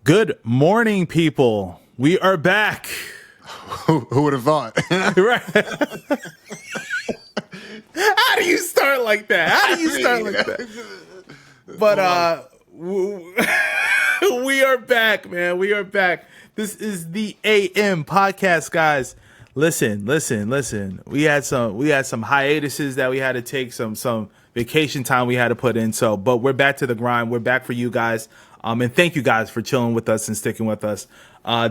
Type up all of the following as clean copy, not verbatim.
Good morning, people. We are back. Who would have thought? Right. How do you start like that? But we are back, man. We are back. This is the AM podcast, guys. Listen. We had some hiatuses that we had to take, some vacation time we had to put in. But we're back to the grind. We're back for you guys. And thank you guys for chilling with us and sticking with us.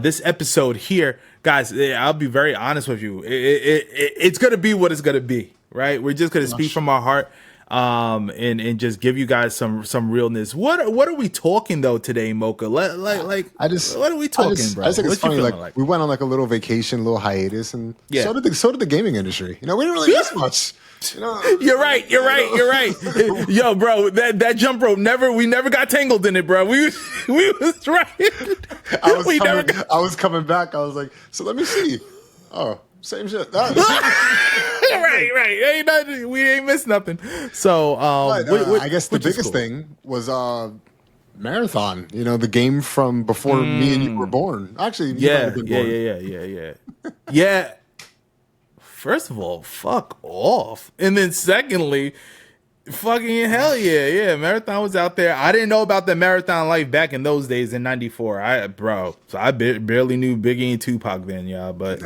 This episode here, guys, I'll be very honest with you. It's going to be what it's going to be, right? We're just going to speak from our heart and just give you guys some realness. What are we talking, though, today, Mocha? What are we talking, bro? I just think it's funny. Like, we went on like a little vacation, little hiatus, and so did the gaming industry. You know, we didn't really miss much. You know, You're right. Yo, bro, that jump rope we never got tangled in it, bro. We was right. I was coming back. I was like, so let me see. Oh, same shit. Right. We ain't missed nothing. So I guess the biggest thing was Marathon. You know, the game from before me and you were born. Actually, yeah. Yeah. First of all, fuck off. And then secondly, fucking hell yeah. Marathon was out there. I didn't know about the Marathon life back in those days in '94. I barely knew Biggie and Tupac then, y'all. But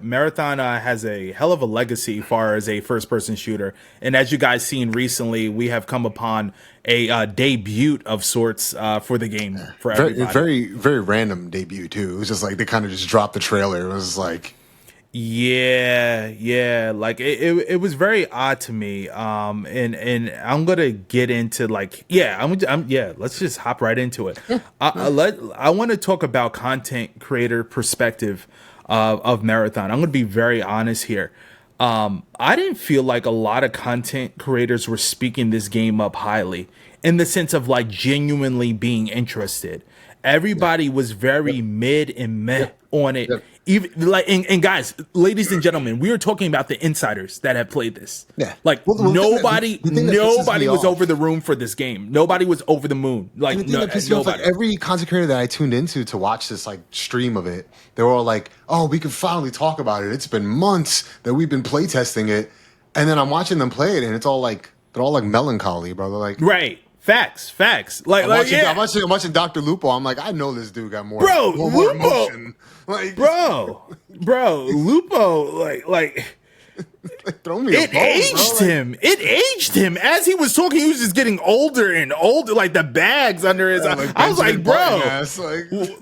Marathon has a hell of a legacy as far as a first-person shooter. And as you guys seen recently, we have come upon a debut of sorts for the game for everybody. Very, very random debut too. It was just like they kind of just dropped the trailer. It was like. Yeah. Like it was very odd to me. And I'm gonna get into let's just hop right into it. I want to talk about content creator perspective of Marathon. I'm gonna be very honest here. I didn't feel like a lot of content creators were speaking this game up highly in the sense of like genuinely being interested. Everybody was very mid and meh on it. Even like and guys, ladies and gentlemen, we were talking about the insiders that have played this. Yeah. Like nobody was over the room for this game. Nobody was over the moon. Like like every content creator that I tuned into to watch this like stream of it, they were all like, "Oh, we can finally talk about it. It's been months that we've been playtesting it." And then I'm watching them play it and it's all like they're all like melancholy, bro. They're like Facts. I'm watching Dr. Lupo. I'm like, I know this dude got more Lupo. emotion. Like, bro, Lupo, like throw me a bone, aged bro. him. It aged him as he was talking. He was just getting older and older, like the bags under his eyes. I was like, bro,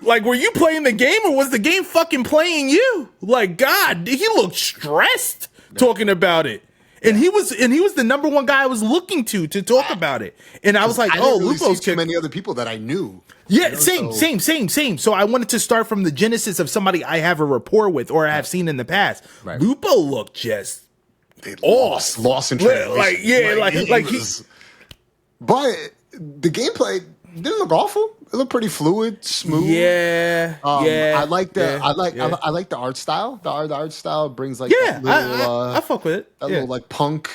like, were you playing the game or was the game fucking playing you? Like, God, he looked stressed talking about it. And he was the number one guy I was looking to talk about it. And I was like, Lupo's too many other people that I knew. Yeah, same. So I wanted to start from the genesis of somebody I have a rapport with or I have seen in the past. Right. Lupo looked just lost in translation. But the gameplay didn't look awful. It looked pretty fluid, smooth. I like the art style. The art style brings like I fuck with it. Little like punk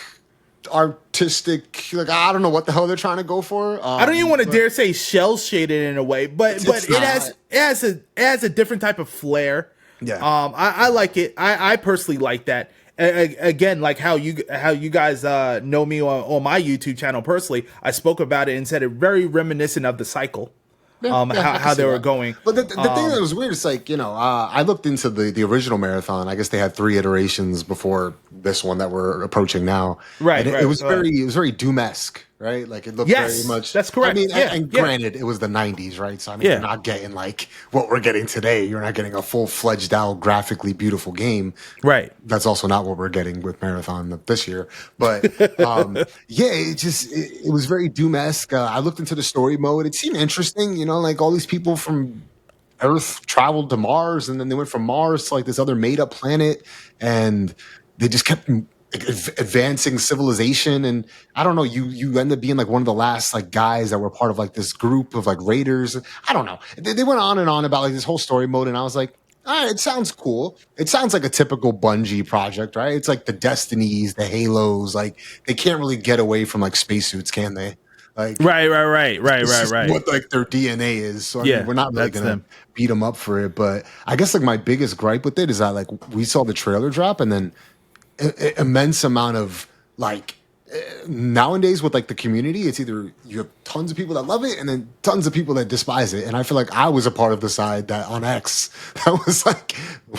artistic, like I don't know what the hell they're trying to go for. I don't even want to dare say shell shaded in a way, but it has a different type of flair. Yeah. I like it. I personally like that. Again, like how you guys know me on my YouTube channel personally, I spoke about it and said it very reminiscent of the cycle. How they were going. But the thing that was weird is like, I looked into the original Marathon. I guess they had 3 iterations before this one that we're approaching now. Right. It was very Doom-esque, right? Like it looked very much. That's correct. I mean, granted, it was the 90s, right? So I mean, you're not getting like what we're getting today. You're not getting a full-fledged out, graphically beautiful game. Right. That's also not what we're getting with Marathon this year. But it was very Doom-esque. I looked into the story mode. It seemed interesting, like all these people from Earth traveled to Mars, and then they went from Mars to like this other made-up planet, and they just kept advancing civilization. And I don't know, you end up being like one of the last like guys that were part of like this group of like raiders. I don't know. They went on and on about like this whole story mode, and I was like, all right, it sounds cool. It sounds like a typical Bungie project, right? It's like the Destinies, the Halos. Like they can't really get away from like spacesuits, can they? Like, Right. what like their DNA is. So I mean, we're not really gonna beat them up for it. But I guess like my biggest gripe with it is that like we saw the trailer drop and then immense amount of like nowadays with like the community, it's either you have tons of people that love it and then tons of people that despise it. And I feel like I was a part of the side that on X that was like,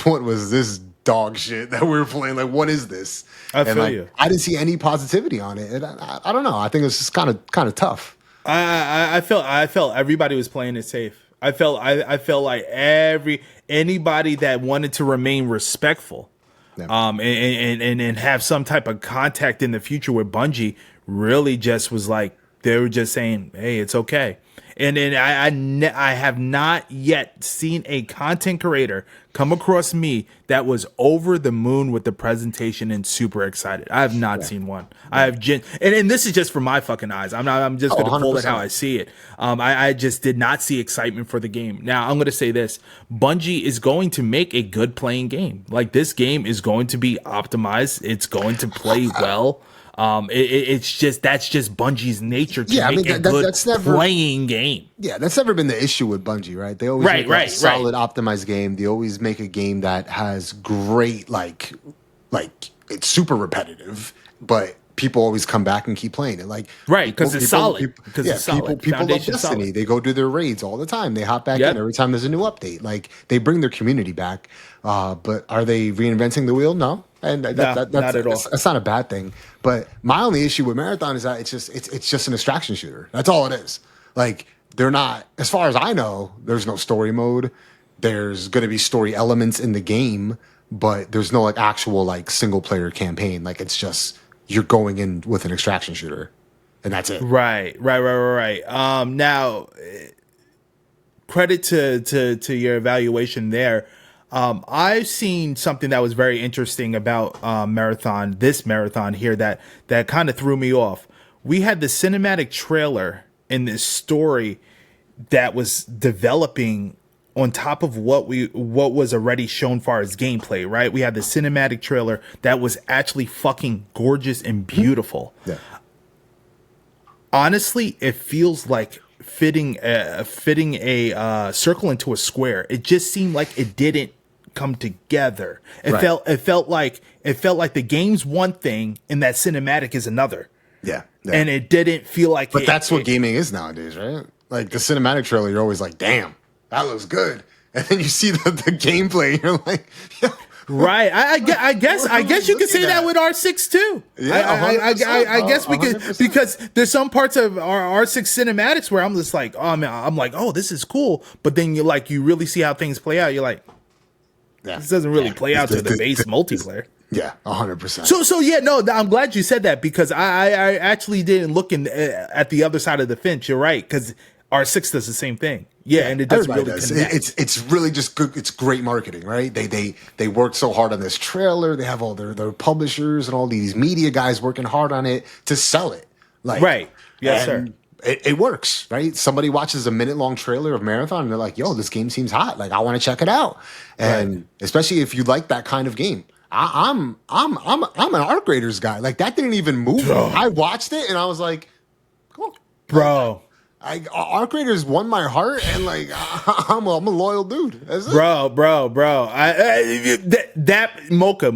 what was this dog shit that we were playing? Like, what is this? I feel you. I didn't see any positivity on it. And I don't know. I think it's just kind of tough. I felt everybody was playing it safe. I felt like anybody that wanted to remain respectful, and have some type of contact in the future with Bungie really just was like, they were just saying, hey, it's okay. And then I have not yet seen a content creator come across me that was over the moon with the presentation and super excited. I have not seen one. I have and this is just from my fucking eyes. I'm just going to pull it how I see it. I just did not see excitement for the game. Now I'm going to say this: Bungie is going to make a good playing game. Like, this game is going to be optimized. It's going to play well. It's just, that's just Bungie's nature to make a good playing game. Yeah, that's never been the issue with Bungie, right? They always make a solid optimized game. They always make a game that has great like it's super repetitive, but people always come back and keep playing it. Like, because it's solid. People love Destiny. They go do their raids all the time. They hop back in every time there's a new update. Like, they bring their community back. But are they reinventing the wheel? No. And not at all. That's not a bad thing. But my only issue with Marathon is that it's just an extraction shooter. That's all it is. Like, they're not, as far as I know, there's no story mode. There's going to be story elements in the game, but there's no like actual like single player campaign. Like, it's just you're going in with an extraction shooter, and that's it. Right. Now, credit to your evaluation there. I've seen something that was very interesting about this marathon here that kind of threw me off. We had the cinematic trailer in this story that was developing on top of what was already shown far as gameplay, right? We had the cinematic trailer that was actually fucking gorgeous and beautiful. Yeah. Honestly, it feels like fitting a circle into a square. It just seemed like it didn't come together. It felt like the game's one thing and that cinematic is another. Yeah. And it didn't feel like But that's what gaming is nowadays, right? Like, the cinematic trailer, you're always like, damn, that looks good. And then you see the gameplay, you're like, yeah. Right. I guess you could say that with R6 too. Yeah, I guess we could, because there's some parts of our R6 cinematics where I'm just like, oh man, I'm like, oh, this is cool. But then you really see how things play out. You're like, this doesn't really play out to the base multiplayer. Yeah, 100%. So yeah, no, I'm glad you said that, because I actually didn't look at the other side of the fence. You're right, because R6 does the same thing. Yeah, and it doesn't really connect. It's really just good. It's great marketing, right? They worked so hard on this trailer. They have all their publishers and all these media guys working hard on it to sell it. Like, right. Yes, sir. It works, right? Somebody watches a minute-long trailer of Marathon and they're like, yo, this game seems hot. Like, I want to check it out. And especially if you like that kind of game. I'm an Arc Raiders guy. Like, that didn't even move me. I watched it and I was like, cool. Bro. Arc Raiders won my heart, and like, I'm a loyal dude. That's it. Bro. That Mocha.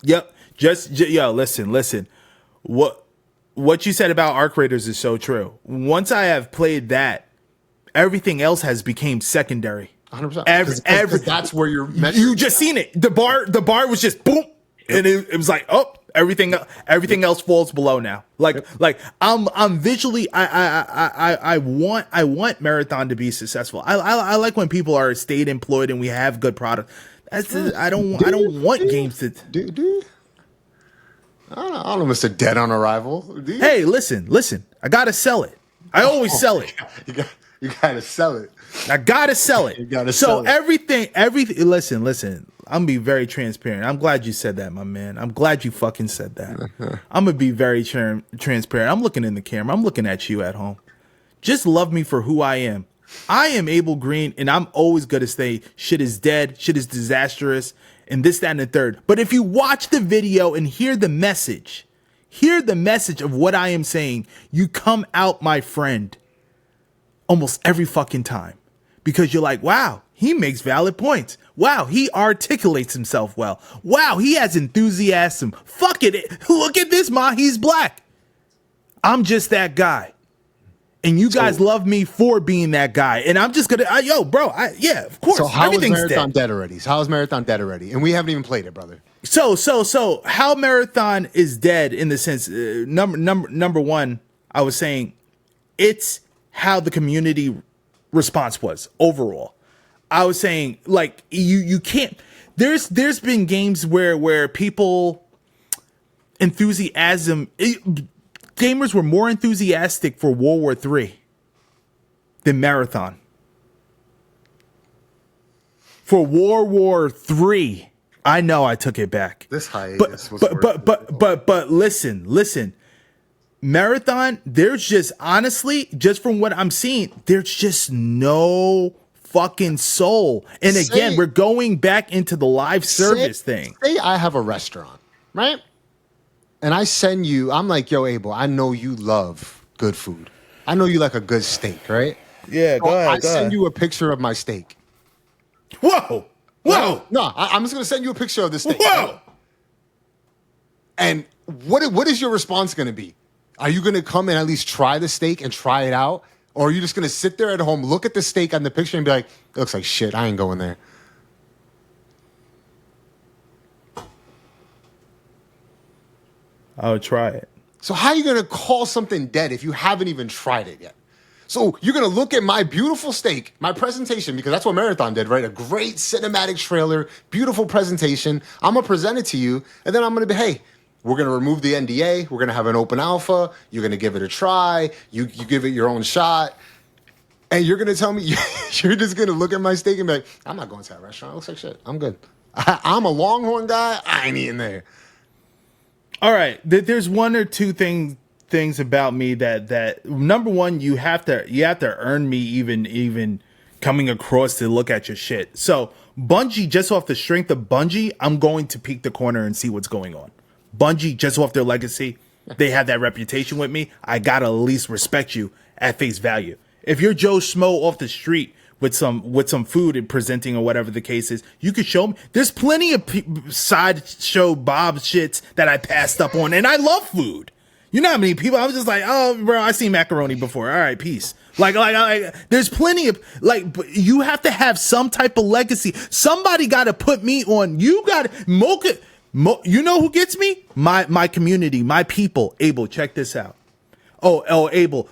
Yep. Listen. What you said about Arc Raiders is so true. Once I have played that, everything else has became secondary. 100%. That's where you just seen it. The bar was just boom, and it was like, oh, everything else falls below now. Like I'm visually, I want Marathon to be successful. I like when people are stayed employed and we have good product. I don't want games to do. I don't know, Mr. Dead on Arrival. Hey, listen. I gotta sell it. I always sell it. You gotta sell it. I gotta sell it. You gotta sell it. Everything. Listen. I'm gonna be very transparent. I'm glad you said that, my man. I'm glad you fucking said that. I'm gonna be very transparent. I'm looking in the camera. I'm looking at you at home. Just love me for who I am. I am Abel Green, and I'm always gonna say shit is dead, shit is disastrous, and this, that, and the third. But if you watch the video and hear the message, hear the message of what I am saying, you come out, my friend, almost every fucking time. Because you're like, wow, he makes valid points. Wow, he articulates himself well. Wow, he has enthusiasm. Fuck it. Look at this, ma. He's black. I'm just that guy. And you guys love me for being that guy. And I'm just going to, yo, bro, yeah, of course. So how is Marathon dead. dead already? How is Marathon dead already? And we haven't even played it, brother. So how Marathon is dead in the sense, number one, I was saying it's how the community response was overall. I was saying, like, you can't, there's been games where people gamers were more enthusiastic for World War III than Marathon. For World War III, I know I took it back. This hiatus was but listen. Marathon, there's just, honestly, just from what I'm seeing, there's just no fucking soul. And again, we're going back into the live service thing. Say I have a restaurant, right? And I send you, I'm like, yo, Abel, I know you love good food. I know you like a good steak, right? Yeah, go ahead. I send you a picture of my steak. Whoa. No, I'm just going to send you a picture of the steak. Whoa. Right? And what is your response going to be? Are you going to come and at least try the steak and try it out? Or are you just going to sit there at home, look at the steak on the picture and be like, it looks like shit, I ain't going there? I would try it. So how are you going to call something dead if you haven't even tried it yet? So you're going to look at my beautiful steak, my presentation, because that's what Marathon did, right? A great cinematic trailer, beautiful presentation. I'm going to present it to you, and then I'm going to be, hey, we're going to remove the NDA. We're going to have an open alpha. You're going to give it a try. You give it your own shot. And you're going to tell me, you're just going to look at my steak and be like, I'm not going to that restaurant. It looks like shit. I'm good. I'm a Longhorn guy. I ain't eating there. All right. There's one or two things about me that number one, you have to earn me even coming across to look at your shit. So Bungie, just off the strength of Bungie, I'm going to peek the corner and see what's going on. Bungie, just off their legacy, they have that reputation with me. I gotta at least respect you at face value. If you're Joe Schmo off the street with some food and presenting or whatever the case is, you could show me. There's plenty of sideshow Bob shits that I passed up on, and I love food. You know how many people I was just like, oh, bro, I seen macaroni before. All right, peace. Like, there's plenty of, like, you have to have some type of legacy. Somebody got to put me on. You got Mocha. You know who gets me? My community, my people. Abel, check this out. Oh, Abel.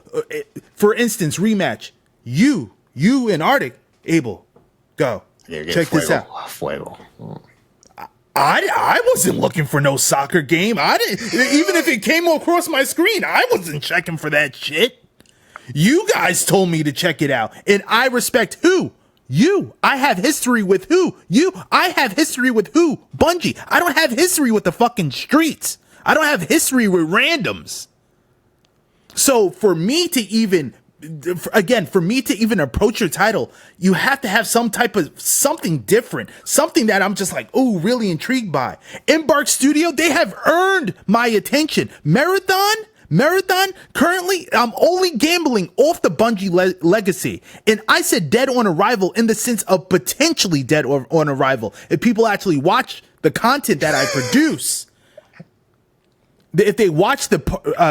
For instance, rematch. You and Arctic. Abel, go. Check this out. Fuego. I wasn't looking for no soccer game. I didn't. Even if it came across my screen, I wasn't checking for that shit. You guys told me to check it out, and I respect who. You. I have history with who? You. I have history with who? Bungie. I don't have history with the fucking streets. I don't have history with randoms. So for me to even approach your title, you have to have some type of something different, something that I'm just like, oh, really intrigued by. Embark Studio, they have earned my attention. Marathon, currently, I'm only gambling off the Bungie legacy. And I said dead on arrival in the sense of potentially dead on arrival. If people actually watch the content that I produce, if they watch the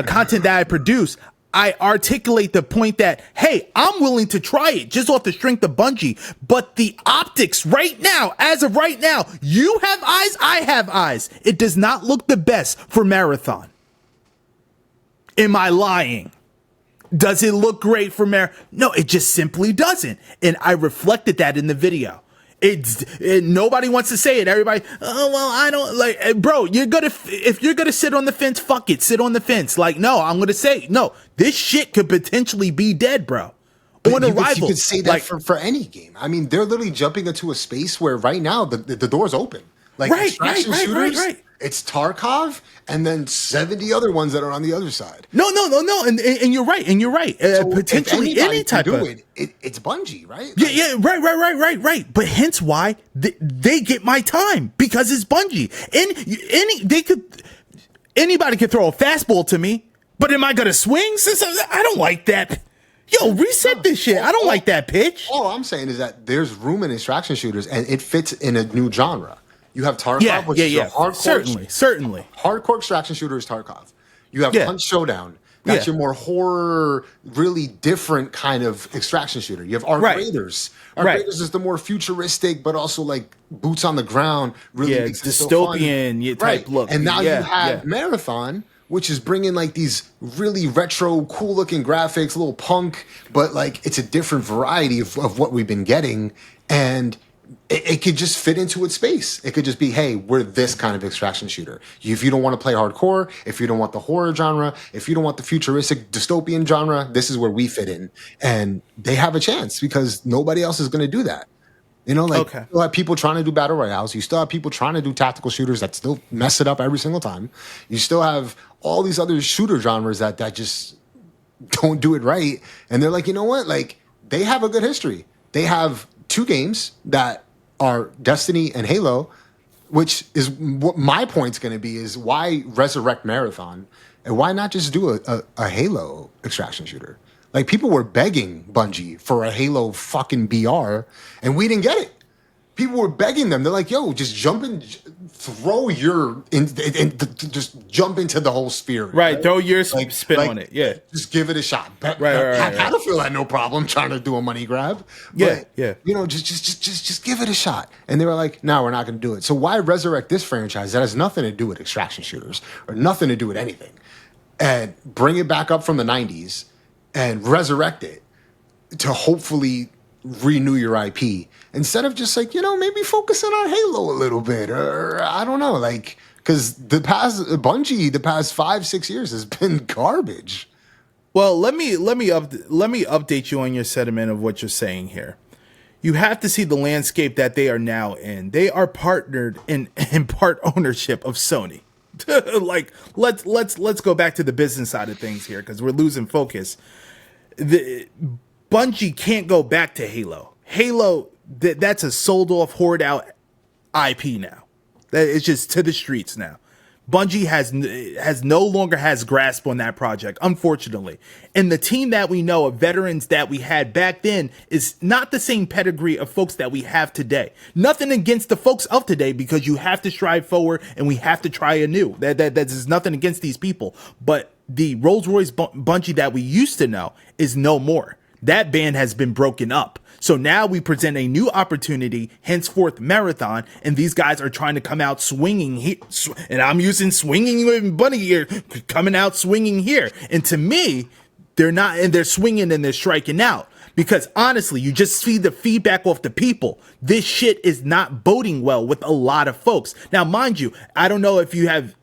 content that I produce, I articulate the point that, hey, I'm willing to try it just off the strength of Bungie. But the optics right now, as of right now, you have eyes, I have eyes. It does not look the best for Marathon. Am I lying? Does it look great for No, it just simply doesn't. And I reflected that in the video. Nobody wants to say it. Everybody, oh, well, I don't like, bro, if you're going to sit on the fence, fuck it. Sit on the fence. Like, no, I'm going to say, no, this shit could potentially be dead, bro. On arrival. You could say that for any game. I mean, they're literally jumping into a space where right now the door's open. Like, extraction shooters, it's Tarkov, and then 70 other ones that are on the other side. No, and you're right, So potentially any type of it's Bungie, right? Yeah, right. But hence why they get my time, because it's Bungie. And they could. anybody can throw a fastball to me, but am I going to swing? I don't like that. Yo, reset this shit. I don't like that pitch. All I'm saying is that there's room in extraction shooters, and it fits in a new genre. You have Tarkov, which is a hardcore. Certainly. Hardcore extraction shooter is Tarkov. You have Hunt Showdown. That's your more horror, really different kind of extraction shooter. You have Arc Raiders. Arc Raiders is the more futuristic, but also like boots on the ground, really dystopian type look. And now you have Marathon, which is bringing like these really retro, cool looking graphics, a little punk, but like it's a different variety of what we've been getting. And it could just fit into its space. It could just be, hey, we're this kind of extraction shooter. If you don't want to play hardcore, if you don't want the horror genre, if you don't want the futuristic dystopian genre, this is where we fit in. And they have a chance because nobody else is going to do that. You know, like you still have people trying to do battle royales. You still have people trying to do tactical shooters that still mess it up every single time. You still have all these other shooter genres that just don't do it right. And they're like, you know what? Like, they have a good history. They have 2 games that are Destiny and Halo, which is what my point's going to be is why resurrect Marathon and why not just do a Halo extraction shooter? Like, people were begging Bungie for a Halo fucking BR, and we didn't get it. People were begging them. They're like, yo, just jump in, throw your, just jump into the whole sphere. Right, throw your spin on it, yeah. Just give it a shot. Right. Battlefield had no problem trying to do a money grab. But, you know, just give it a shot. And they were like, no, we're not going to do it. So why resurrect this franchise that has nothing to do with extraction shooters or nothing to do with anything and bring it back up from the 90s and resurrect it to hopefully renew your IP instead of just like, you know, maybe focusing on Halo a little bit or I don't know, like, because the past 5-6 years has been garbage. Well, let me update you on your sentiment of what you're saying here. You have to see the landscape that they are now in. They are partnered in part ownership of Sony. Like, let's go back to the business side of things here because we're losing focus. Bungie can't go back to Halo. Halo, that's a sold off, hoard out IP now. It's just to the streets now. Bungie has no longer has grasp on that project, unfortunately. And the team that we know of veterans that we had back then is not the same pedigree of folks that we have today. Nothing against the folks of today because you have to strive forward and we have to try anew. There's nothing against these people. But the Rolls-Royce Bungie that we used to know is no more. That band has been broken up. So now we present a new opportunity, henceforth Marathon, and these guys are trying to come out swinging here. And I'm using swinging with Bunny here, coming out swinging here. And to me, they're not, and they're swinging and they're striking out. Because honestly, you just see the feedback off the people. This shit is not boding well with a lot of folks. Now, mind you, I don't know if you have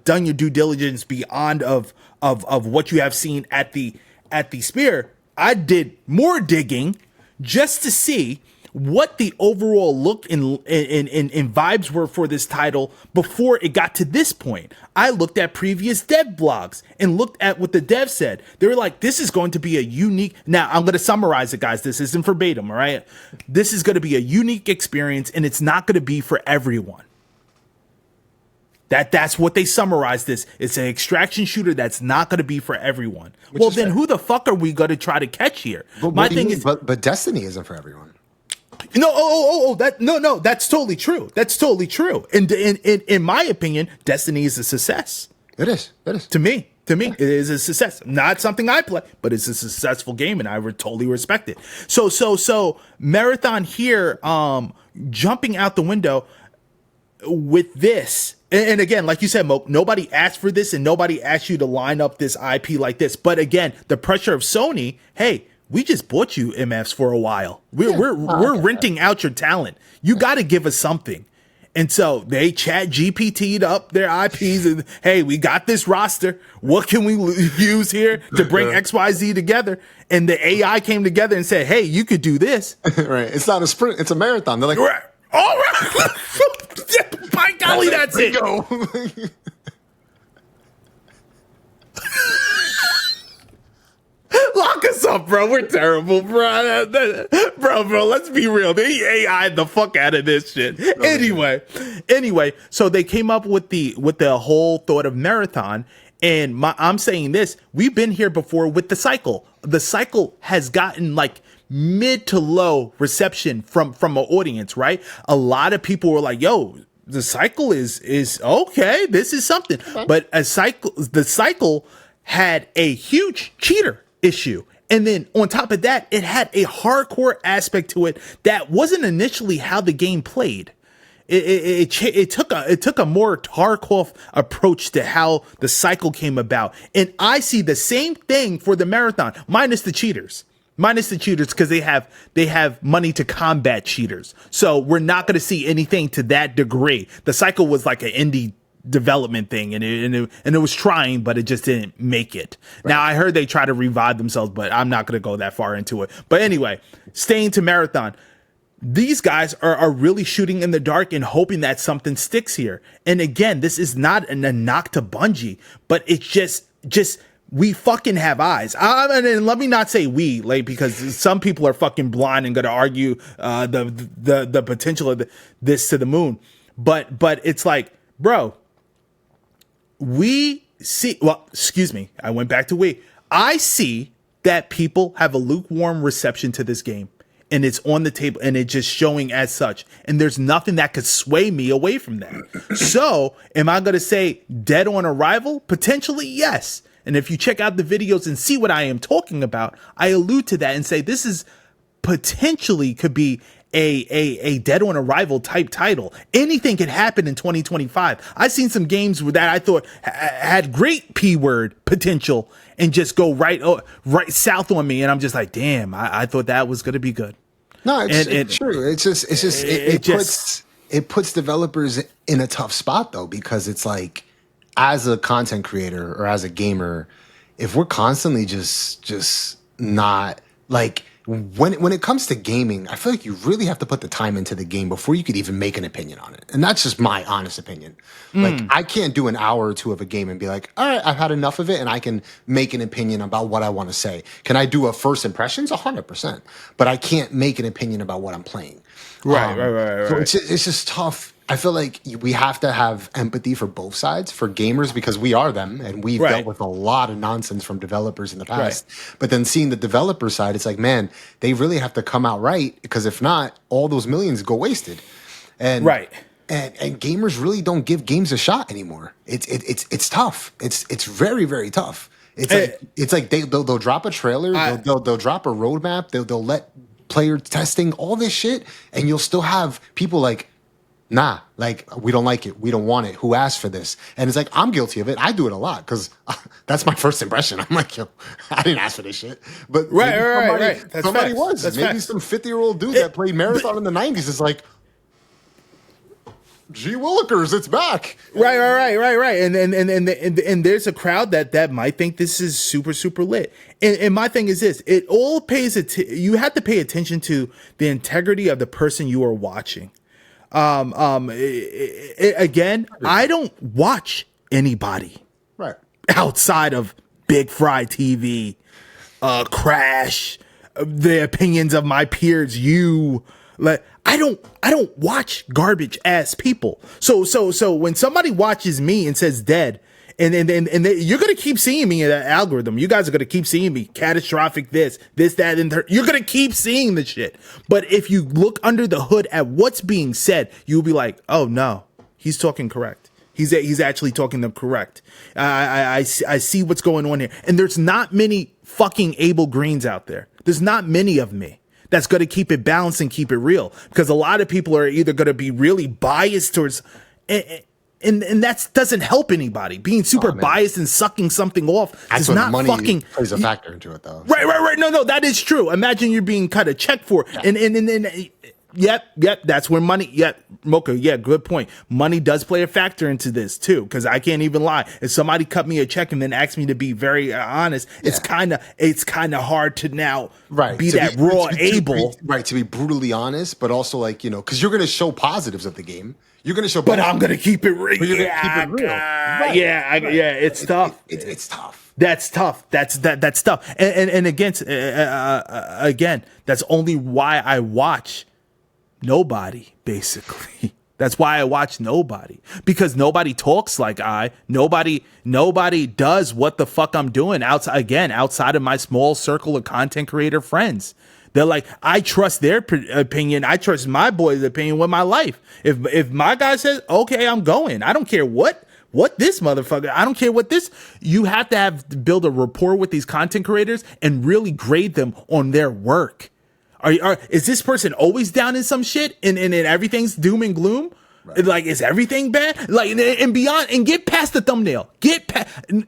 done your due diligence beyond of what you have seen at the Spear. I did more digging just to see what the overall look and vibes were for this title before it got to this point. I looked at previous dev blogs and looked at what the devs said. They were like, this is going to be a unique... Now, I'm going to summarize it, guys. This isn't verbatim, all right? This is going to be a unique experience, and it's not going to be for everyone. That's what they summarized this. It's an extraction shooter that's not going to be for everyone. Well, then who the fuck are we going to try to catch here? But my thing is, but Destiny isn't for everyone. No, that's totally true. That's totally true. And in my opinion, Destiny is a success. It is. To me, it is a success. Not something I play, but it's a successful game, and I would totally respect it. So Marathon here, jumping out the window with this. And again, like you said, Mo, nobody asked for this and nobody asked you to line up this IP like this. But again, the pressure of Sony, hey, we just bought you MFs for a while. We're renting out your talent. You got to give us something. And so they chat GPT'd up their IPs and, hey, we got this roster. What can we use here to bring XYZ together? And the AI came together and said, hey, you could do this. Right. It's not a sprint. It's a marathon. They're like, all right. By golly, that's it. Go. Lock us What's up, bro? We're terrible, bro. Bro, let's be real. They AI the fuck out of this shit. Anyway, so they came up with the whole thought of marathon. And I'm saying this, we've been here before with the cycle. The cycle has gotten like mid to low reception from an audience, right? A lot of people were like, yo, the cycle is okay. This is something. Okay. But the cycle had a huge cheater issue. And then on top of that, it had a hardcore aspect to it that wasn't initially how the game played. It took a more hardcore approach to how the cycle came about. And I see the same thing for the marathon, minus the cheaters. Because they have money to combat cheaters. So we're not going to see anything to that degree. The cycle was like an indie development thing, and it was trying, but it just didn't make it. Right. Now I heard they try to revive themselves, but I'm not going to go that far into it. But anyway, staying to marathon. These guys are really shooting in the dark and hoping that something sticks here. And again, this is not a knock to Bungie, but it's just we fucking have eyes. And let me not say we, like, because some people are fucking blind and going to argue the potential of this to the moon. But it's like, bro, we see. Well, excuse me, I went back to we. I see that people have a lukewarm reception to this game. And it's on the table and it's just showing as such. And there's nothing that could sway me away from that. So am I going to say dead on arrival? Potentially, yes. And if you check out the videos and see what I am talking about, I allude to that and say this is potentially could be a dead on arrival type title. Anything could happen in 2025. I've seen some games that I thought had great P word potential and just go right south on me, and I'm just like, damn, I thought that was going to be good. No, it's true. It puts developers in a tough spot though, because it's like, as a content creator or as a gamer, if we're constantly just not like. When it comes to gaming, I feel like you really have to put the time into the game before you could even make an opinion on it. And that's just my honest opinion. Like, I can't do an hour or two of a game and be like, all right, I've had enough of it and I can make an opinion about what I want to say. Can I do a first impressions? 100%. But I can't make an opinion about what I'm playing. Right. So it's just tough. I feel like we have to have empathy for both sides, for gamers, because we are them, and we've dealt with a lot of nonsense from developers in the past. Right. But then seeing the developer side, it's like, man, they really have to come out right, because if not, all those millions go wasted. And and gamers really don't give games a shot anymore. It's tough. It's very, very tough. It's like they'll drop a trailer, they'll drop a roadmap, they'll let player testing, all this shit, and you'll still have people like, nah, like, we don't like it. We don't want it. Who asked for this? And it's like, I'm guilty of it. I do it a lot because that's my first impression. I'm like, yo, I didn't ask for this shit. But right. Somebody was. That's maybe facts. some 50-year-old dude that played Marathon in the 90s is like, gee willikers, it's back. Right. And there's a crowd that might think this is super, super lit. And my thing is this, it all pays you have to pay attention to the integrity of the person you are watching. Again, I don't watch anybody outside of Big Fry TV, Crash, the opinions of my peers. Like, I don't watch garbage ass people. So when somebody watches me and says dead, and you're gonna keep seeing me in that algorithm. You guys are gonna keep seeing me catastrophic this, that, and you're gonna keep seeing the shit. But if you look under the hood at what's being said, you'll be like, oh no, he's talking correct. He's actually talking them correct. I see what's going on here. And there's not many fucking Abel Greens out there. There's not many of me that's going to keep it balanced and keep it real. Because a lot of people are either going to be really biased towards, and that doesn't help anybody. Being super biased and sucking something off does not money fucking plays a factor into it, though. Right. No, that is true. Imagine you're being cut a check for it. And Yep. That's where money. Yep, Mocha. Yeah, good point. Money does play a factor into this too, because I can't even lie. If somebody cut me a check and then asked me to be very honest, it's kind of hard to now be that raw Abel. To be brutally honest, but also like, you know, because you're going to show positives of the game. You're going to show, but I'm going to keep it real. Keep it real. Yeah, it's tough. It's tough. That's tough. That's tough. And again, that's only why I watch nobody, basically. That's why I watch nobody, because nobody talks like nobody does what the fuck I'm doing outside of my small circle of content creator friends. They're like, I trust their opinion. I trust my boy's opinion with my life. If my guy says, okay, I'm going, I don't care what this motherfucker, I don't care what this, you have to build a rapport with these content creators and really grade them on their work. Is this person always down in some shit and everything's doom and gloom? Right. Like, is everything bad? Like, and beyond, and get past the thumbnail.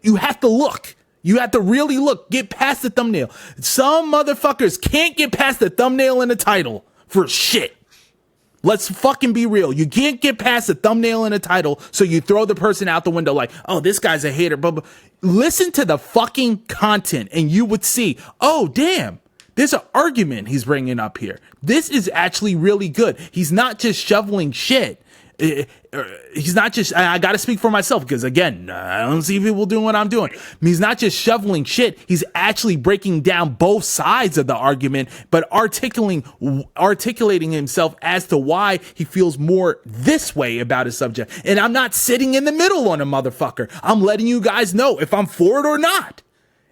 You have to look. You have to really look. Get past the thumbnail. Some motherfuckers can't get past the thumbnail and the title for shit. Let's fucking be real. You can't get past the thumbnail and the title, so you throw the person out the window like, oh, this guy's a hater. But listen to the fucking content and you would see, oh, damn. There's an argument he's bringing up here. This is actually really good. He's not just shoveling shit. He's not just, I got to speak for myself because, again, I don't see people doing what I'm doing. He's not just shoveling shit. He's actually breaking down both sides of the argument, but articulating himself as to why he feels more this way about a subject. And I'm not sitting in the middle on a motherfucker. I'm letting you guys know if I'm for it or not.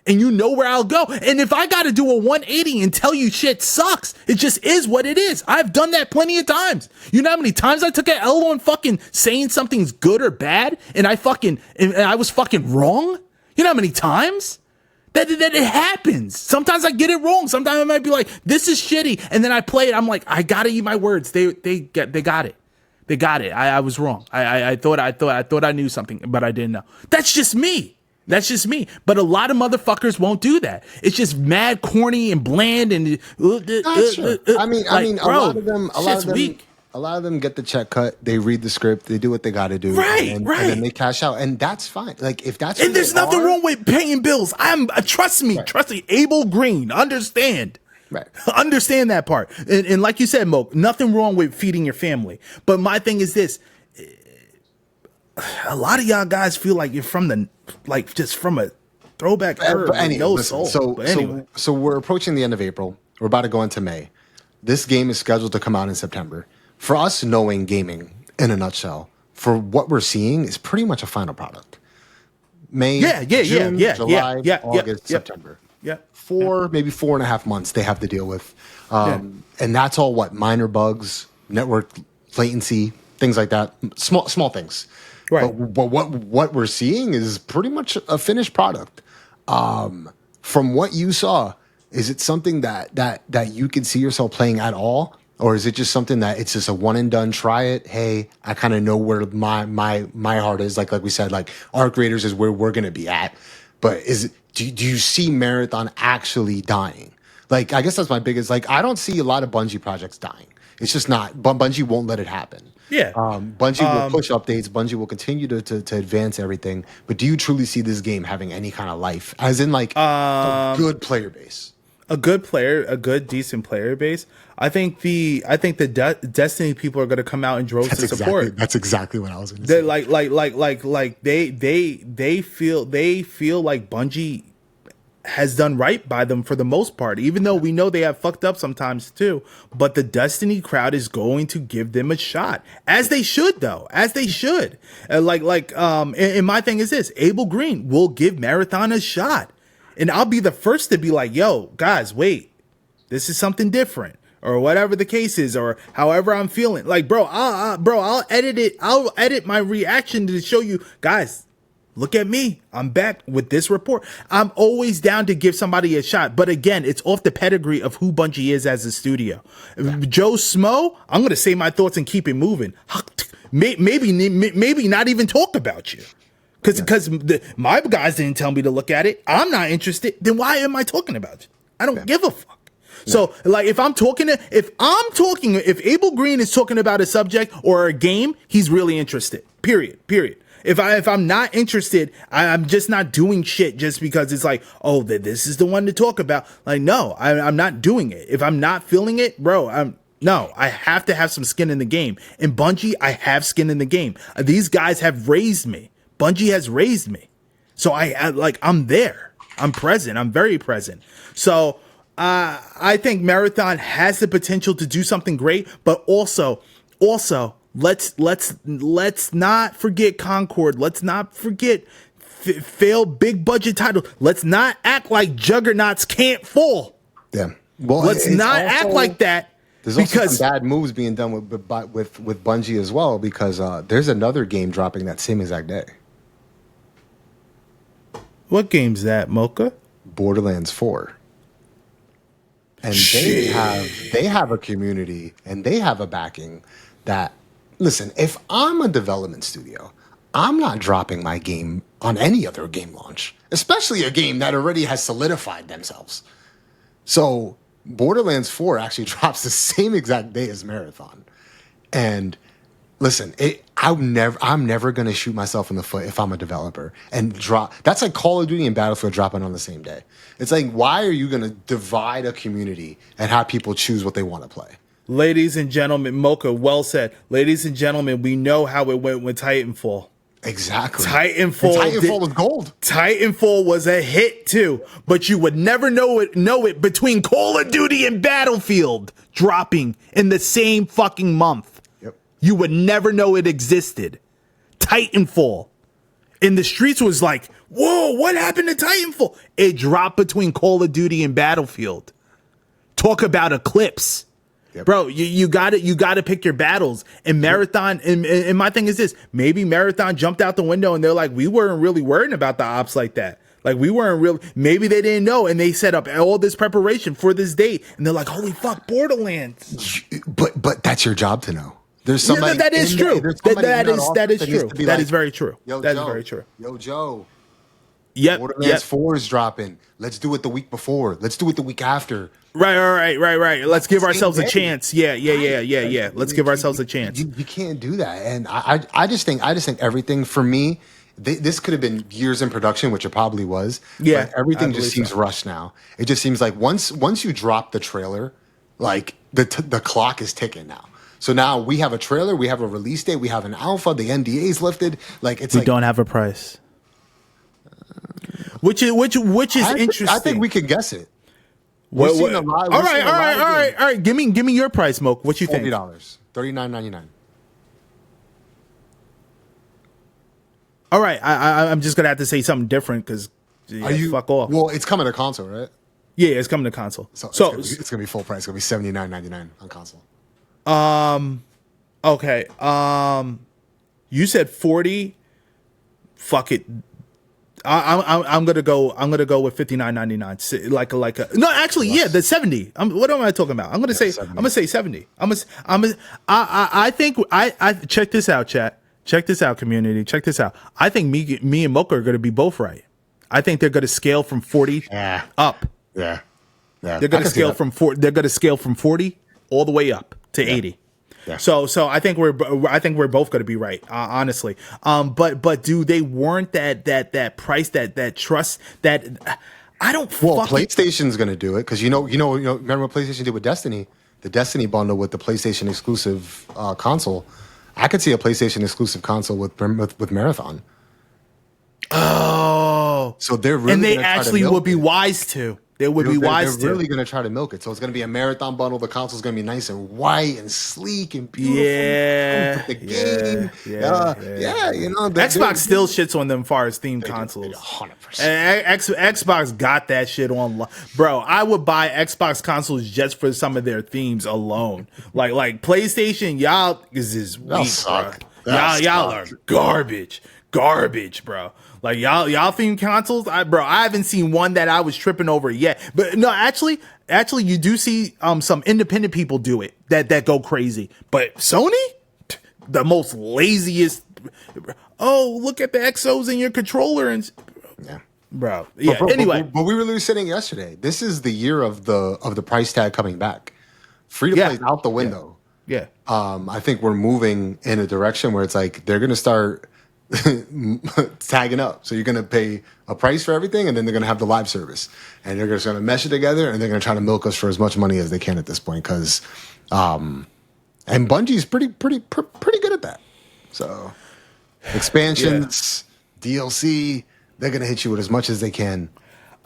And you know where I'll go. And if I got to do a 180 and tell you shit sucks, it just is what it is. I've done that plenty of times. You know how many times I took an L on fucking saying something's good or bad and I was fucking wrong? You know how many times? That it happens. Sometimes I get it wrong. Sometimes I might be like, this is shitty. And then I play it. I'm like, I got to eat my words. They got it. They got it. I was wrong. I thought I knew something, but I didn't know. That's just me. That's just me. But a lot of motherfuckers won't do that. It's just mad, corny, and bland. And I mean, a lot of them get the check cut. They read the script. They do what they got to do. Right. And then they cash out, and that's fine. Like, if that's and there's nothing wrong with paying bills. Trust me. Abel Green, understand. Right. Understand that part. And like you said, Mo, nothing wrong with feeding your family. But my thing is this. A lot of y'all guys feel like you're from a throwback era. Anyway, so we're approaching the end of April. We're about to go into May. This game is scheduled to come out in September. For us, knowing gaming in a nutshell, for what we're seeing is pretty much a final product. May, June, July, August, September. Yeah. Maybe 4.5 months they have to deal with. And that's all minor bugs, network latency, things like that. Small things. Right. But what we're seeing is pretty much a finished product. From what you saw, is it something that you can see yourself playing at all? Or is it just something that it's just a one and done, try it? Hey, I kind of know where my heart is. Like we said, like our creators is where we're going to be at. But do you see Marathon actually dying? Like, I guess that's my biggest, I don't see a lot of Bungie projects dying. It's just not, Bungie won't let it happen. Yeah. Bungie will push updates. Bungie will continue to advance everything. But do you truly see this game having any kind of life? As in, a good player base? A good decent player base. I think the Destiny people are going to come out in droves to support. That's exactly what I was going to say. They feel like Bungie has done right by them for the most part, even though we know they have fucked up sometimes too. But the Destiny crowd is going to give them a shot, as they should, though, as they should. And my thing is this: Abel Green will give Marathon a shot, and I'll be the first to be like, "Yo, guys, wait, this is something different." Or whatever the case is, or however I'm feeling. I'll edit it. I'll edit my reaction to show you guys. Look at me. I'm back with this report. I'm always down to give somebody a shot. But again, it's off the pedigree of who Bungie is as a studio. Yeah. Joe Smo, I'm going to say my thoughts and keep it moving. Maybe not even talk about you. Because my guys didn't tell me to look at it. I'm not interested. Then why am I talking about you? I don't give a fuck. So, if Abel Green is talking about a subject or a game, he's really interested. Period. If I'm not interested, I'm just not doing shit just because it's this is the one to talk about. No, I'm not doing it. If I'm not feeling it, bro, I have to have some skin in the game. In Bungie, I have skin in the game. These guys have raised me. Bungie has raised me. So I'm there. I'm present. I'm very present. So I think Marathon has the potential to do something great, but also let's not forget Concord. Let's not forget failed big budget title. Let's not act like juggernauts can't fall. Yeah. Well, let's not act like that. There's also some bad moves being done with Bungie as well, because there's another game dropping that same exact day. What game's that, Mocha? Borderlands 4. And they have a community and they have a backing that, listen, if I'm a development studio, I'm not dropping my game on any other game launch, especially a game that already has solidified themselves. So Borderlands 4 actually drops the same exact day as Marathon. And listen, I'm never going to shoot myself in the foot if I'm a developer and drop. That's like Call of Duty and Battlefield dropping on the same day. It's like, why are you going to divide a community and have people choose what they want to play? Ladies and gentlemen, Mocha, well said. Ladies and gentlemen, we know how it went with Titanfall. Exactly. Titanfall was gold. Titanfall was a hit too, but you would never know it between Call of Duty and Battlefield dropping in the same fucking month. Yep. You would never know it existed. Titanfall in the streets was like, whoa, what happened to Titanfall? It dropped between Call of Duty and Battlefield. Talk about eclipse. Yep. Bro, you got to pick your battles. And Marathon, and my thing is this, maybe Marathon jumped out the window and they're like, we weren't really worried about the ops like that. Like, we weren't really, maybe they didn't know, and they set up all this preparation for this date, and they're like, holy fuck, Borderlands. But that's your job to know. There's somebody that is true. That is true. That is very true. That is very true. Yo, Joe. Yep. Borderlands 4 is dropping. Let's do it the week before. Let's do it the week after. Right. Let's give ourselves a chance. Yeah. Let's give ourselves a chance. You can't do that. And I just think everything for me, this could have been years in production, which it probably was. Yeah. But everything just seems rushed now. It just seems like once you drop the trailer, like the clock is ticking now. So now we have a trailer, we have a release date, we have an alpha, the NDA's lifted. Like we don't have a price. Which is interesting. I think we can guess it. All right. Give me your price, Moke. What you think? $40, $39.99. All right, I'm just gonna have to say something different because fuck off. Well, it's coming to console, right? Yeah, it's coming to console. So it's gonna be full price. It's gonna be $79.99 on console. Okay. You said 40. Fuck it. I'm gonna go with $59.99. Like a no, actually, yeah, the 70. What am I talking about? I'm gonna say 70. I think I check this out, chat. Check this out, community. Check this out. I think me and Mocha are gonna be both right. I think they're gonna scale from 40 up. Yeah. They're gonna scale from 40. They're gonna scale from 40 all the way up to 80. Yeah. So I think we're both going to be right, honestly. But do they warrant that price, that trust, that I don't. Well, PlayStation's going to do it because you know. Remember what PlayStation did with Destiny, the Destiny bundle with the PlayStation exclusive console. I could see a PlayStation exclusive console with Marathon. Oh, so they're really and they actually would be wise to. They would be wise. They're really going to try to milk it. So it's going to be a Marathon bundle. The console's going to be nice and white and sleek and beautiful. Yeah. The game. Yeah. You know, Xbox still shits on them far as themed consoles. 100%. Xbox got that shit on. Bro, I would buy Xbox consoles just for some of their themes alone. Like PlayStation, y'all is weak, bro. Y'all are garbage, bro. Like y'all theme consoles, I haven't seen one that I was tripping over yet. But no, actually, you do see some independent people do it that go crazy. But Sony, the most laziest. Oh, look at the XOs in your controller and bro. Yeah. Anyway, but we were literally saying yesterday. This is the year of the price tag coming back. Free to play is out the window. Yeah. I think we're moving in a direction where it's like they're gonna start tagging up. So you're going to pay a price for everything, and then they're going to have the live service, and they're just going to mesh it together, and they're going to try to milk us for as much money as they can at this point. Because, and Bungie's pretty good at that. So expansions, DLC, they're going to hit you with as much as they can.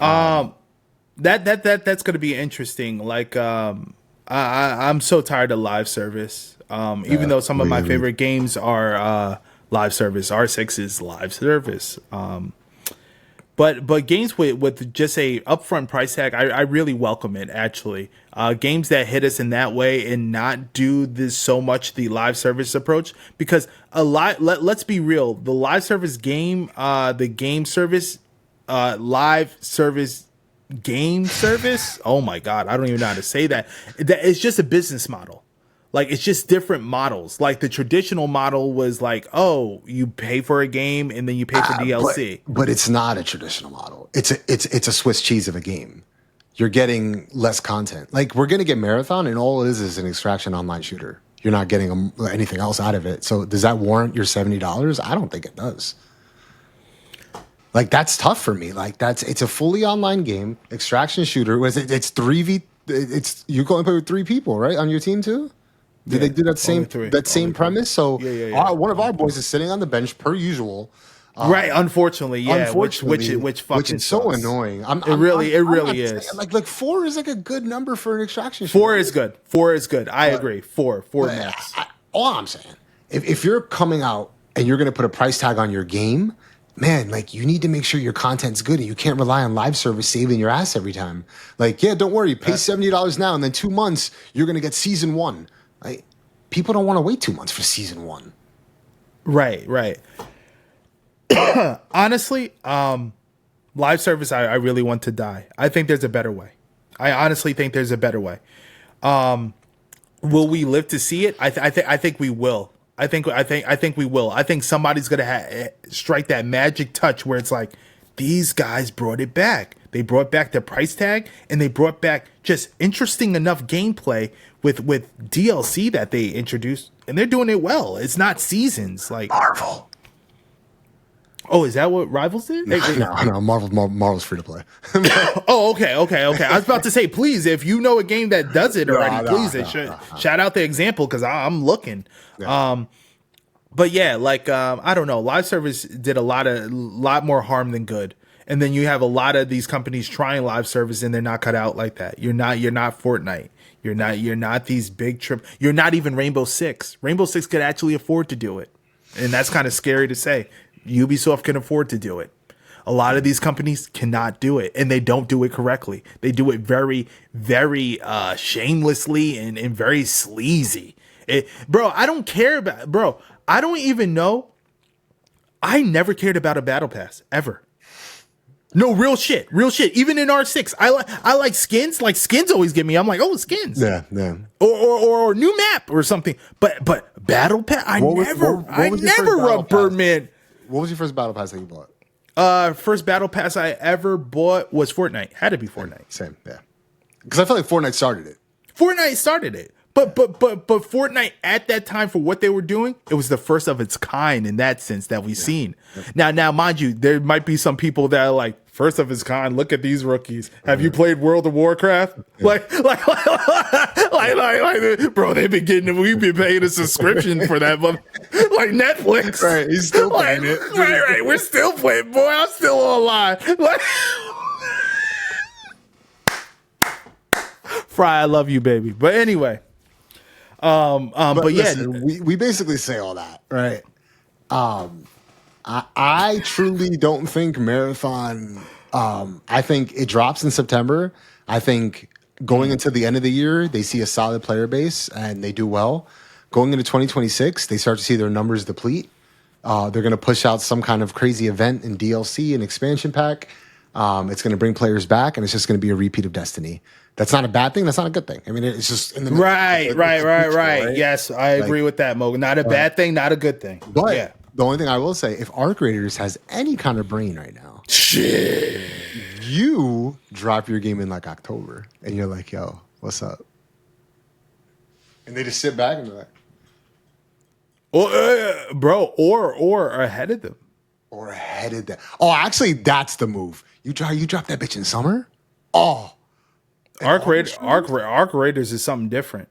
That's going to be interesting. Like, I'm so tired of live service. Even though some of my favorite games are live service, R6 is live service. But games with just a upfront price tag, I really welcome it. Actually, games that hit us in that way and not do this so much the live service approach, because let's be real, the live service game, the game service, live service game service. Oh my god, I don't even know how to say that. It's just a business model. Like, it's just different models. Like, the traditional model was like, oh, you pay for a game and then you pay for DLC. But it's not a traditional model. It's a Swiss cheese of a game. You're getting less content. Like, we're gonna get Marathon, and all it is an extraction online shooter. You're not getting anything else out of it. So does that warrant your $70? I don't think it does. Like, that's tough for me. Like, it's a fully online game, extraction shooter. It's 3v. It's you go and play with 3 people, right, on your team too. Did they do that same premise? So one of our boys is sitting on the bench per usual. Right, unfortunately, yeah. Which fucking is so sucks. annoying. It really is. Like 4 is like a good number for an extraction shooter. 4 is good. 4 is good. I agree. 4 max. All I'm saying, if you're coming out and you're going to put a price tag on your game, man, like, you need to make sure your content's good, and you can't rely on live service saving your ass every time. Like, yeah, don't worry, pay $70 now, and then 2 months you're going to get season 1. Like, people don't want to wait 2 months for season 1. Right. Honestly, live service, I really want to die. I think there's a better way. I honestly think there's a better way. Will we live to see it? I think we will. I think we will. I think somebody's gonna strike that magic touch where it's like, these guys brought it back. They brought back the price tag, and they brought back just interesting enough gameplay with DLC that they introduced, and they're doing it well. It's not seasons like Marvel. Oh, is that what Rivals did? No, Marvel's free to play. Oh, okay. I was about to say, please, if you know a game that does it already, shout out the example, because I'm looking. Yeah. But yeah, like, I don't know. Live service did a lot more harm than good. And then you have a lot of these companies trying live service, and they're not cut out like that. You're not Fortnite. You're not these big you're not even Rainbow Six. Rainbow Six could actually afford to do it. And that's kind of scary to say. Ubisoft can afford to do it. A lot of these companies cannot do it, and they don't do it correctly. They do it very, very shamelessly and very sleazy. I don't care about, I don't even know. I never cared about a battle pass ever. No, real shit. Even in R6, I like skins. Like, skins always get me. I'm like, oh, skins. Yeah. Or new map or something. But battle pass, I never rub Birdman. What was your first battle pass that you bought? First battle pass I ever bought was Fortnite. Had to be Fortnite. Same, yeah. Because I feel like Fortnite started it. But Fortnite at that time, for what they were doing, it was the first of its kind in that sense that we've seen. Yeah. Now, mind you, there might be some people that are like, first of its kind. Look at these rookies. Have you played World of Warcraft? Yeah. Like, bro, we've been paying a subscription for that, but like Netflix. Right, he's still playing it. Right, we're still playing. Boy, I'm still online. Like, Fry, I love you, baby. But anyway, but listen, yeah, we basically say all that, right? I truly don't think Marathon. I think it drops in September. I think going into the end of the year, they see a solid player base and they do well. Going into 2026, they start to see their numbers deplete. They're going to push out some kind of crazy event and DLC and expansion pack. It's going to bring players back, and it's just going to be a repeat of Destiny. That's not a bad thing. That's not a good thing. I mean, it's just in the middle. Right. Yes, I agree with that, Mo. Not a bad thing, not a good thing. But yeah. The only thing I will say, if Arc Raiders has any kind of brain right now, shit, you drop your game in like October, and you're like, "Yo, what's up?" And they just sit back and they're like, or ahead of them, Oh, actually, that's the move. You drop that bitch in summer. Oh. Arc Raiders is something different,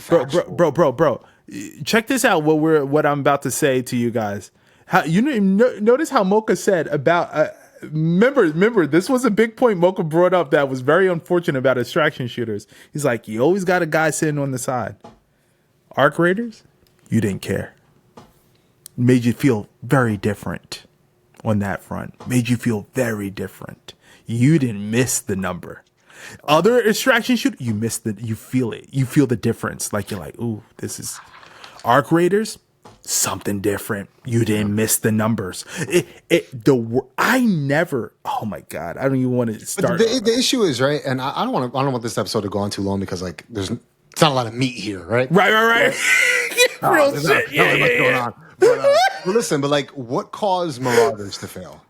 bro. Check this out. What I'm about to say to you guys. How you notice how Mocha said about remember, this was a big point Mocha brought up that was very unfortunate about extraction shooters. He's like, you always got a guy sitting on the side. Arc Raiders, you didn't care. Made you feel very different on that front. Made you feel very different. You didn't miss the number. Other extraction shooters, you feel it. You feel the difference. Like you're like, ooh, this is Arc Raiders. Something different. You didn't miss the numbers. I never. Oh my god! I don't even want to start. The issue is right, and I don't want this episode to go on too long because like it's not a lot of meat here, right? Right. Real shit. Going on. But listen, but like, what caused Marauders to fail?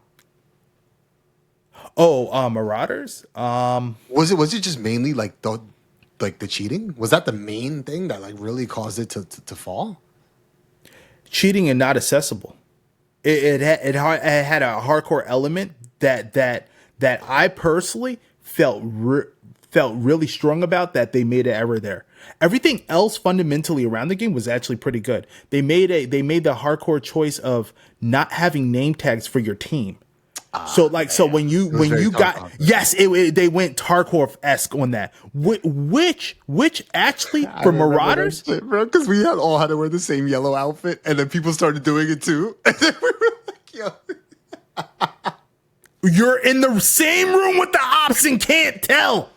Oh, Marauders. Was it just mainly like the cheating? Was that the main thing that like really caused it to fall? Cheating and not accessible. It had a hardcore element that I personally felt really strong about, that they made an error there. Everything else fundamentally around the game was actually pretty good. They made the hardcore choice of not having name tags for your team. So when you got they went Tarkov-esque on that, which actually for Marauders, because we all had to wear the same yellow outfit, and then people started doing it too, and then we were like, yo, you're in the same room with the ops and can't tell.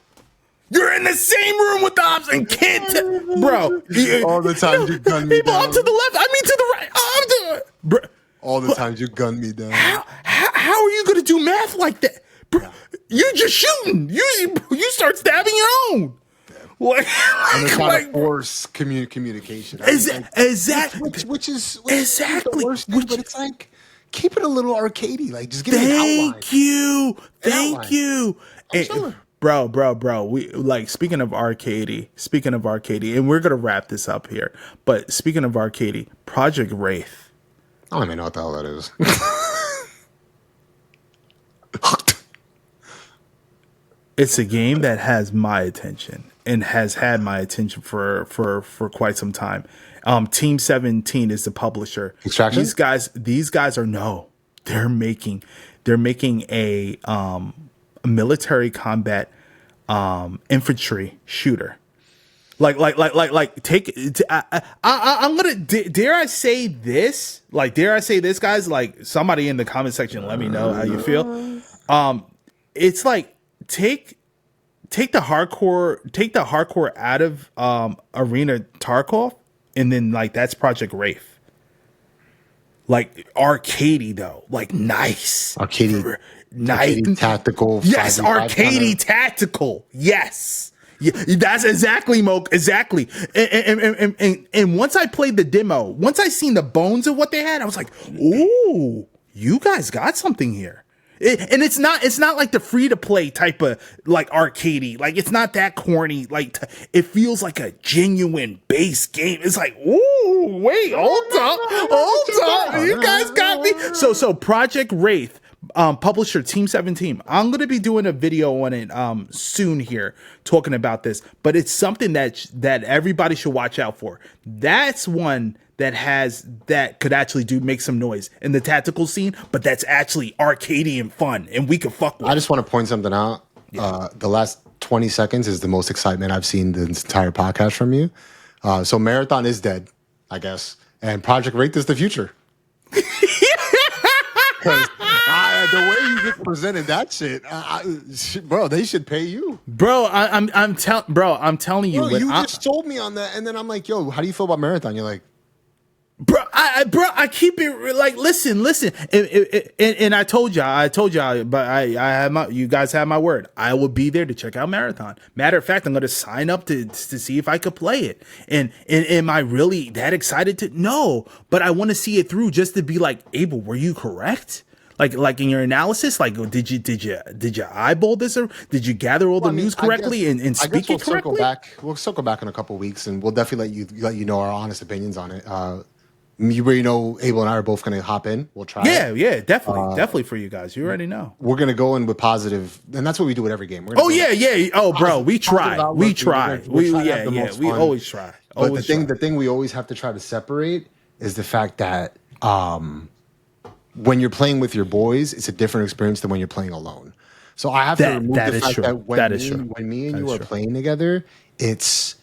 You're in the same room with the ops and can't tell, bro. All the time you gun me people down. up to the left, I mean to the right. Bro. All the times you gunned me down. How are you going to do math like that? Bro, you're just shooting. You start stabbing your own. Like, and they're trying to force communication. Exactly. Which is exactly the worst thing, but it's like, keep it a little arcadey. Like, just give me an outline. Thank you. Hey, bro. We like speaking of arcadey, and we're gonna wrap this up here. But speaking of arcadey, Project Wraith. I don't even know what the hell that is. It's a game that has my attention and has had my attention for quite some time. Team 17 is the publisher. Extraction? These guys are they're making a military combat infantry shooter. Take. I'm gonna dare I say this? Guys. Like, somebody in the comment section, let me know how you feel. It's like take the hardcore out of Arena Tarkov, and then like that's Project Wraith. Like arcadey though, like nice arcadey tactical. Yes, arcadey tactical. Yes. Yeah, that's exactly, Moke. Exactly. And once I played the demo, once I seen the bones of what they had, I was like, "Ooh, you guys got something here." And it's not like the free to play type of like arcadey. Like, it's not that corny. Like, it feels like a genuine base game. It's like, ooh, wait, hold up, you guys got me. So Project Wraith. Publisher Team 17. I'm going to be doing a video on it soon here, talking about this, but it's something that everybody should watch out for. That's one that could actually make some noise in the tactical scene, but that's actually arcadey and fun, and we could fuck with I just want to point something out. Yeah. The last 20 seconds is the most excitement I've seen this entire podcast from you. So Marathon is dead, I guess, and Project Wraith is the future. The way you just presented that shit, bro, they should pay you, bro. I'm telling you, bro, you just told me on that, and then I'm like, yo, how do you feel about Marathon? You're like, I keep it like, listen, and I told y'all, but I have you guys have my word. I will be there to check out Marathon. Matter of fact, I'm going to sign up to see if I could play it. And am I really that excited to? No, but I want to see it through just to be like, Abel, were you correct? Like in your analysis, like did you eyeball this, or did you gather all the news correctly and speak it correctly? We'll circle back in a couple of weeks, and we'll definitely let you know our honest opinions on it. Abel and I are both going to hop in. We'll try. Yeah, definitely for you guys. You already know. We're going to go in with positive, and that's what we do with every game. Yeah. Oh, bro, we try. We always try. But the thing we always have to try to separate is the fact that when you're playing with your boys, it's a different experience than when you're playing alone. So I have to remove the fact that when me and you are playing together, it's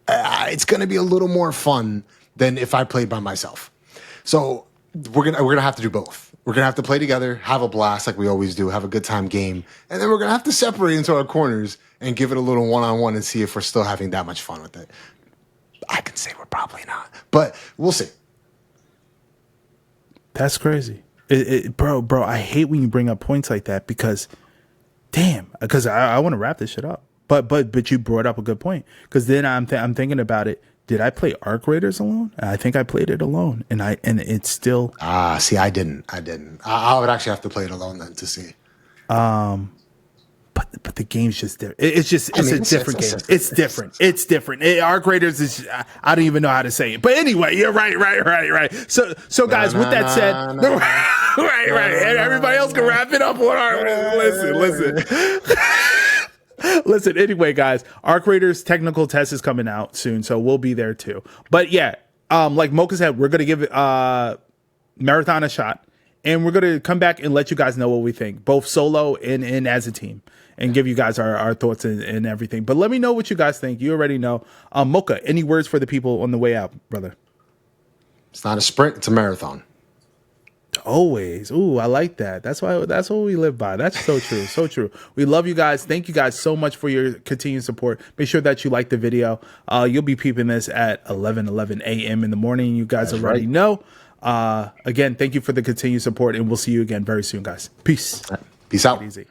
going to be a little more fun than if I played by myself. So we're gonna have to do both. We're gonna have to play together, have a blast like we always do, have a good time game, and then we're gonna have to separate into our corners and give it a little one-on-one and see if we're still having that much fun with it. I can say we're probably not, but we'll see. That's crazy, bro. I hate when you bring up points like that because, damn, because I want to wrap this shit up. But you brought up a good point because then I'm thinking about it. Did I play Arc Raiders alone? I think I played it alone, and it's still. See, I didn't. I would actually have to play it alone then to see. But the game's just different. It's a different game. It's different. It's different. Arc Raiders is. I don't even know how to say it. But anyway, you're right. So guys, with that said, right, and everybody else can wrap it up on our. Listen. Listen, anyway, guys, Arc Raiders technical test is coming out soon, so we'll be there too. But yeah, like Mocha said, we're gonna give Marathon a shot, and we're gonna come back and let you guys know what we think, both solo and as a team, and give you guys our thoughts and everything. But let me know what you guys think. You already know. Mocha, any words for the people on the way out, brother? It's not a sprint; it's a marathon. Always. Ooh, I like that. That's what we live by. That's so true. So true. We love you guys. Thank you guys so much for your continued support. Make sure that you like the video. You'll be peeping this at 11 a.m. in the morning. You guys already know. Again, thank you for the continued support, and we'll see you again very soon, guys. Peace. Peace out. Easy.